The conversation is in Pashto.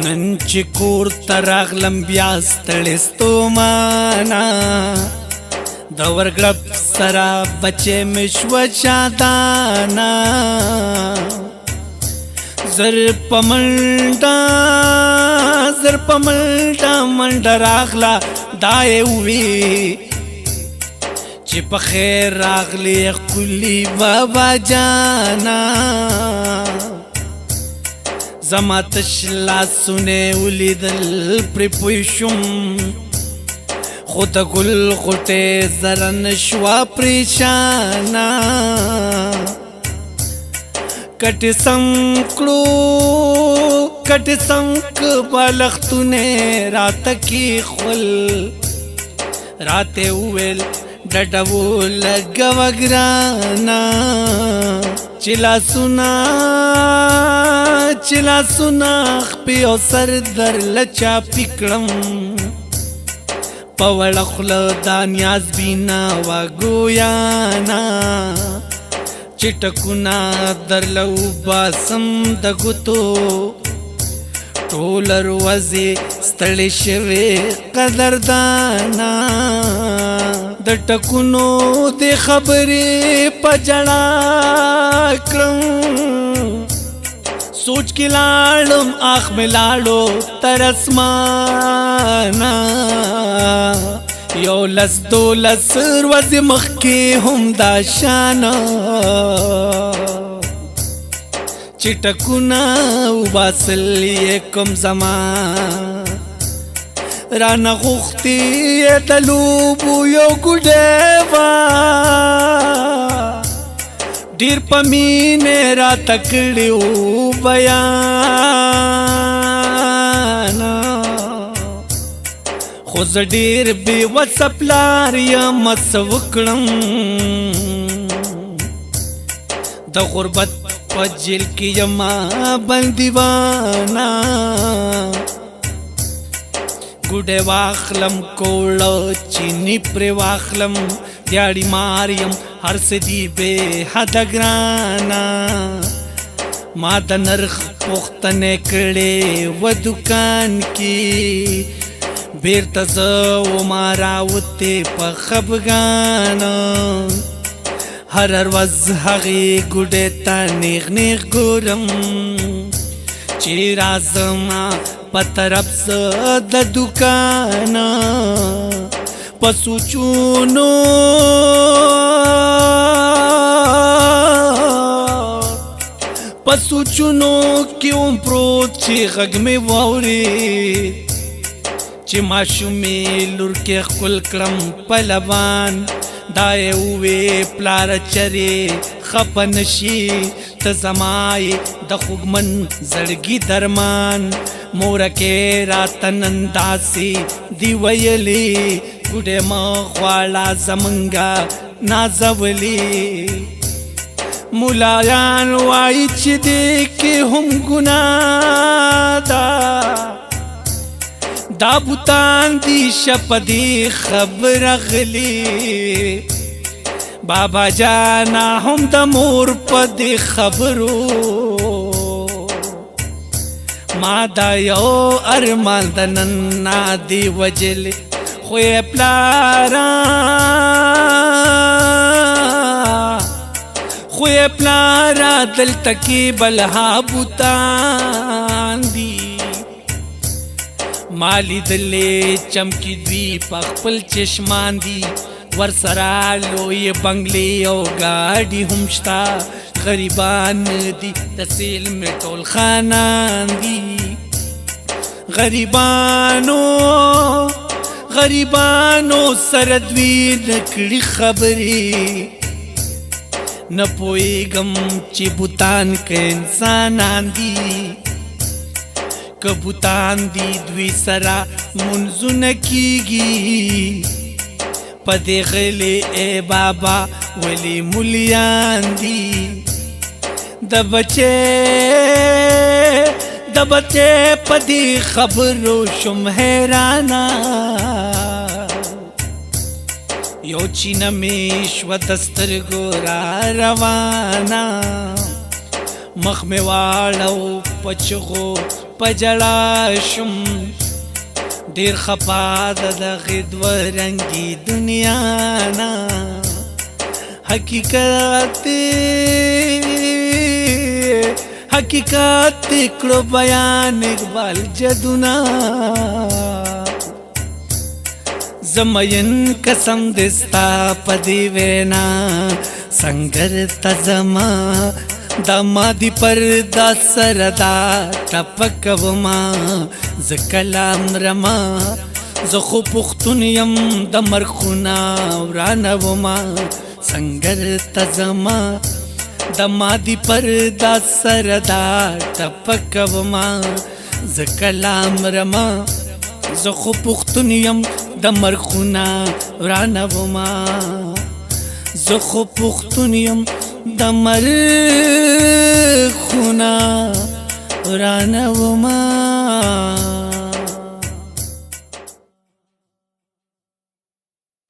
نن چې کور ته راغلم بیا ستړی ستومانه د ورګړب سره بچې مې شوه شادانه زر په منډه راغله دا یې ووی چې په خیر راغلی ښکلي بابا جانا زما تش لاسونه ولیدل پرې پوه شوم خو د ګل غوټې زره نه شوه پریشانه کټې سم که بالښتونه راته کېښول راته وویل ډډه ولګوه ګرانه چې لاسونه خپې او سر درله چاپي کړم په وړه خوله دا نیاز بینا وګویانا چې ټکونه درله وباسم د ګوتو ټول ورځې ستړې شوې قدردانا د ټکونو د خبرې په ژړا کړم سوچ کې لاړم آخ مې لاړو تر اسمانه یو لس دولس ورځې مخکې هم دا شانه چې ټکونه وباسل یې کوم زمان رانه غوښتې د لوبو یو ګوډی وه ډېر په مینې راته کړي وو بیانه خو زه ډېر بېوسه پلار یم څه وکړم د غربت په جیل کې یما بندیوانه ګوډی واخلم کوړه چینی پرې واخلم دیاړي ماریم هر څه دي بې حده ګرانه ما د نرخ پوښتنې کړې و دکان کې بیرته زه وما راوتې په خفګانه هر ورځ هغې ګوډې ته نیغ ګورم چې راځمه په طرف زه د دکانه په سوچونو کې وم پروت چې غږ مې واورېد چې ماشومې لور کې ښکل کړم په لبان دا یې ووې پلاره چرې خفه نشي ته زما یې د خوږمن زړګي درمان مورکې راته نن داسې دي ویلې ګوډې مه غواړه زمونږه نازولې ملایان وایي چې دې کې هم ګناه ده دا بوتان دي شپه دې خبره غلي بابا جانا هم د مور په دې خبرو ما دا یو ارمان د نن نه دی وجلې خو یې پلاره دلته کې بلها بوتان دي ما لیدلې چمکي دوی په خپل چشمان دي ورسره لوی بنګلې او ګاډي هم شته غریبان دي د سیل مې ټول خانان دي غریبانو سره دوی نکړي خبرې نه پوهېږم چې بوتان که انسانان دي که بوتان دي دوی سره منځونه کېږي په دې غلې ای بابا ولې مولیان دي د بچې په دې خبرو شم حیرانه یو چینه مې شوه د سترګو را روانه مخ مې واړو په چغو پجړا شم ډیر خپا د غدو رنگي دنیا نا حقیقت کړو بیان اقبال جدونا زمین قسم دستا پدی وینا سنگر تزما دمادی پر دا سردا ټپکوما ز کلام رما زخو پختون یم د مرخونا ورانوما سنگر تزما دمادی پر دا سردا ټپکوما ز کلام رما زخو پختون یم د مرخونا ورانوما زخو پختون یم د مرخونا ورانوما